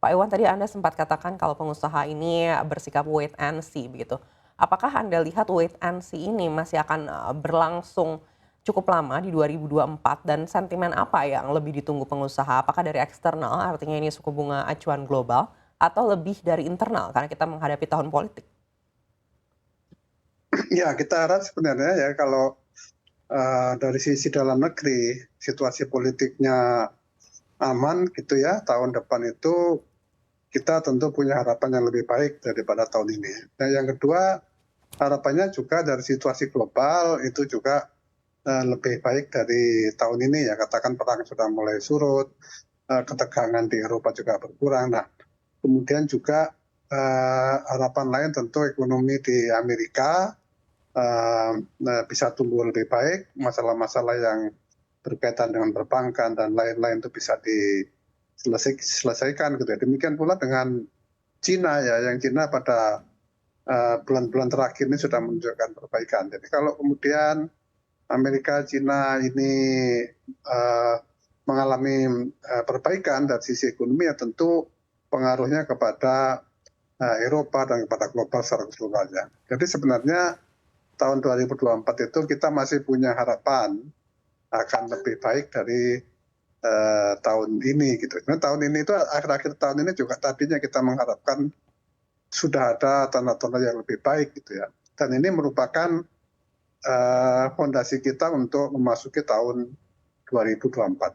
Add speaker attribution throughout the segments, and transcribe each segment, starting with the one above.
Speaker 1: Pak Iwan, tadi Anda sempat katakan kalau pengusaha ini bersikap wait and see begitu. Apakah Anda lihat wait and see ini masih akan berlangsung cukup lama di 2024 dan sentimen apa yang lebih ditunggu pengusaha? Apakah dari eksternal, artinya ini suku bunga acuan global, atau lebih dari internal karena kita menghadapi tahun politik?
Speaker 2: Ya, kita harap sebenarnya ya kalau dari sisi dalam negeri situasi politiknya aman gitu ya, tahun depan itu kita tentu punya harapan yang lebih baik daripada tahun ini. Dan yang kedua, harapannya juga dari situasi global itu juga lebih baik dari tahun ini ya. Katakan perang sudah mulai surut, ketegangan di Eropa juga berkurang. Nah, kemudian juga harapan lain tentu ekonomi di Amerika bisa tumbuh lebih baik, masalah-masalah yang berkaitan dengan perbankan dan lain-lain itu bisa diselesaikan gitu ya. Demikian pula dengan Cina ya, yang Cina pada bulan-bulan terakhir ini sudah menunjukkan perbaikan. Jadi kalau kemudian Amerika, Cina ini mengalami perbaikan dari sisi ekonomi, ya tentu pengaruhnya kepada Eropa dan kepada global secara keseluruhannya. Jadi sebenarnya tahun 2024 itu kita masih punya harapan akan lebih baik dari tahun ini gitu. Nah, tahun ini itu akhir-akhir tahun ini juga tadinya kita mengharapkan sudah ada tanda-tanda yang lebih baik gitu ya. Dan ini merupakan fondasi kita untuk memasuki tahun 2024.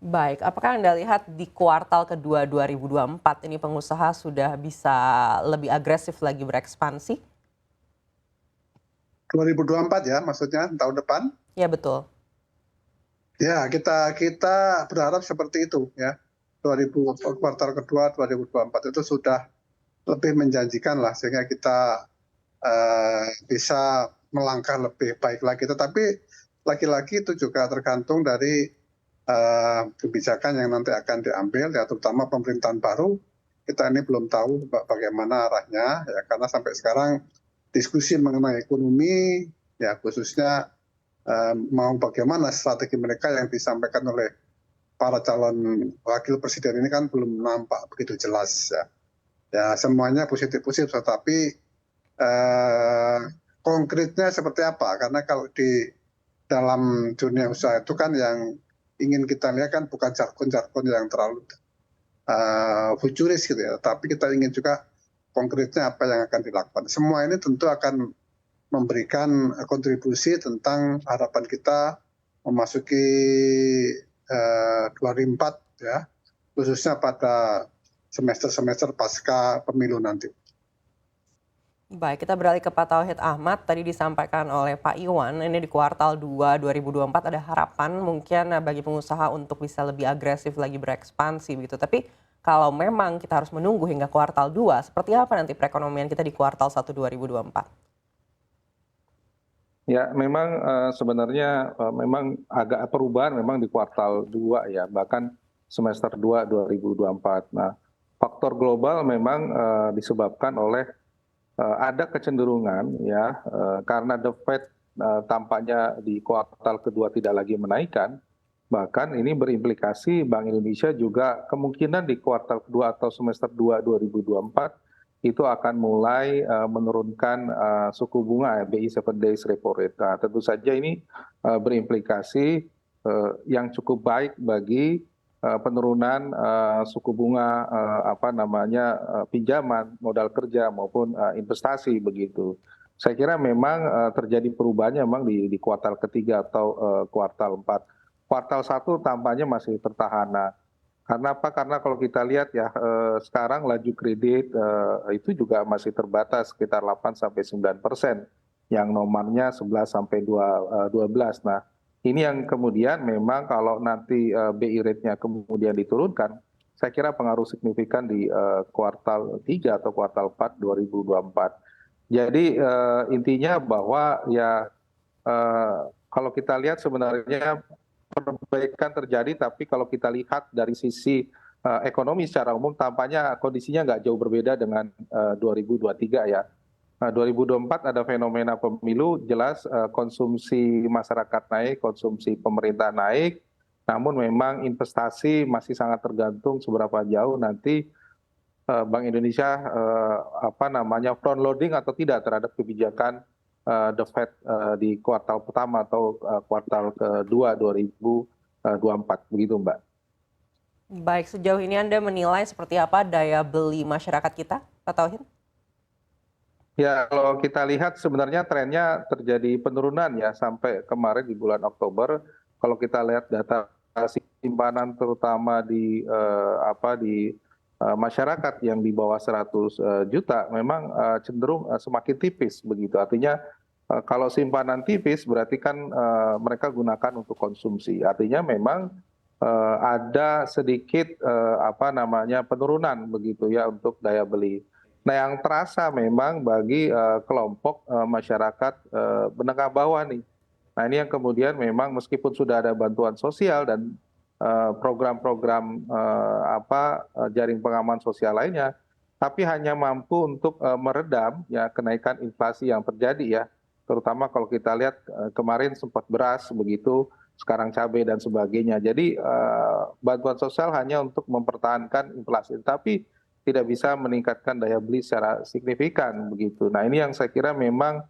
Speaker 1: Baik, apakah Anda lihat di kuartal kedua 2024 ini pengusaha sudah bisa lebih agresif lagi berekspansi?
Speaker 2: 2024 ya maksudnya tahun depan?
Speaker 1: Ya betul.
Speaker 2: Ya, kita berharap seperti itu ya. Kuartal kedua 2024 itu sudah lebih menjanjikan lah sehingga kita bisa melangkah lebih baik lagi. Tetapi lagi-lagi itu juga tergantung dari kebijakan yang nanti akan diambil ya, terutama pemerintahan baru. Kita ini belum tahu bagaimana arahnya ya, karena sampai sekarang diskusi mengenai ekonomi ya, khususnya mau bagaimana strategi mereka yang disampaikan oleh para calon wakil presiden ini kan belum nampak begitu jelas ya. Ya semuanya positif-positif, tetapi konkretnya seperti apa? Karena kalau di dalam dunia usaha itu kan yang ingin kita lihat kan bukan jargon-jargon yang terlalu futuris gitu ya, tapi kita ingin juga konkretnya apa yang akan dilakukan. Semua ini tentu akan memberikan kontribusi tentang harapan kita memasuki 2024 ya, khususnya pada semester-semester pasca pemilu nanti.
Speaker 1: Baik, kita beralih ke Pak Tauhid Ahmad. Tadi disampaikan oleh Pak Iwan, ini di kuartal 2 2024 ada harapan mungkin bagi pengusaha untuk bisa lebih agresif lagi berekspansi begitu. Tapi kalau memang kita harus menunggu hingga kuartal 2, seperti apa nanti perekonomian kita di kuartal 1 2024?
Speaker 3: Ya, memang sebenarnya memang agak perubahan memang di kuartal 2 ya, bahkan semester 2 2024. Nah, faktor global memang disebabkan oleh ada kecenderungan ya, karena The Fed tampaknya di kuartal kedua tidak lagi menaikkan, bahkan ini berimplikasi Bank Indonesia juga kemungkinan di kuartal kedua atau semester 2 2024 itu akan mulai menurunkan suku bunga BI 7 days repo rate. Nah, tentu saja ini berimplikasi yang cukup baik bagi penurunan suku bunga pinjaman modal kerja maupun investasi begitu. Saya kira memang terjadi perubahannya memang di kuartal ketiga atau kuartal 4. Kuartal 1 tampaknya masih tertahan. Karena apa? Karena kalau kita lihat ya sekarang laju kredit itu juga masih terbatas sekitar 8-9%, yang nomornya 11-12. Nah, ini yang kemudian memang kalau nanti BI rate-nya kemudian diturunkan, saya kira pengaruh signifikan di kuartal 3 atau kuartal 4 2024. Jadi intinya bahwa ya kalau kita lihat sebenarnya perbaikan terjadi, tapi kalau kita lihat dari sisi ekonomi secara umum tampaknya kondisinya nggak jauh berbeda dengan 2023 ya. 2024 ada fenomena pemilu, jelas konsumsi masyarakat naik, konsumsi pemerintah naik, Namun memang investasi masih sangat tergantung seberapa jauh nanti Bank Indonesia front loading atau tidak terhadap kebijakan The Fed di kuartal pertama atau kuartal kedua 2024 begitu Mbak.
Speaker 1: Baik, sejauh ini Anda menilai seperti apa daya beli masyarakat kita, Pak Tauhid?
Speaker 3: Ya, kalau kita lihat sebenarnya trennya terjadi penurunan ya sampai kemarin di bulan Oktober. Kalau kita lihat data simpanan terutama di masyarakat yang di bawah 100 juta memang cenderung semakin tipis begitu. Artinya kalau simpanan tipis berarti kan mereka gunakan untuk konsumsi. Artinya memang ada sedikit penurunan begitu ya untuk daya beli. Nah, yang terasa memang bagi kelompok masyarakat menengah bawah nih. Nah, ini yang kemudian memang meskipun sudah ada bantuan sosial dan program-program jaring pengaman sosial lainnya, tapi hanya mampu untuk meredam ya kenaikan inflasi yang terjadi ya. Terutama kalau kita lihat kemarin sempat beras begitu, sekarang cabai dan sebagainya. Jadi bantuan sosial hanya untuk mempertahankan inflasi, tapi tidak bisa meningkatkan daya beli secara signifikan begitu. Nah, ini yang saya kira memang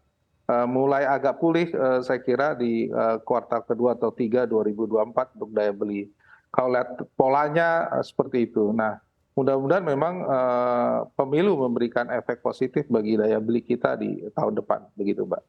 Speaker 3: mulai agak pulih saya kira di kuartal kedua atau 3 2024 untuk daya beli. Kalau lihat polanya seperti itu. Nah, mudah-mudahan memang pemilu memberikan efek positif bagi daya beli kita di tahun depan begitu, Mbak.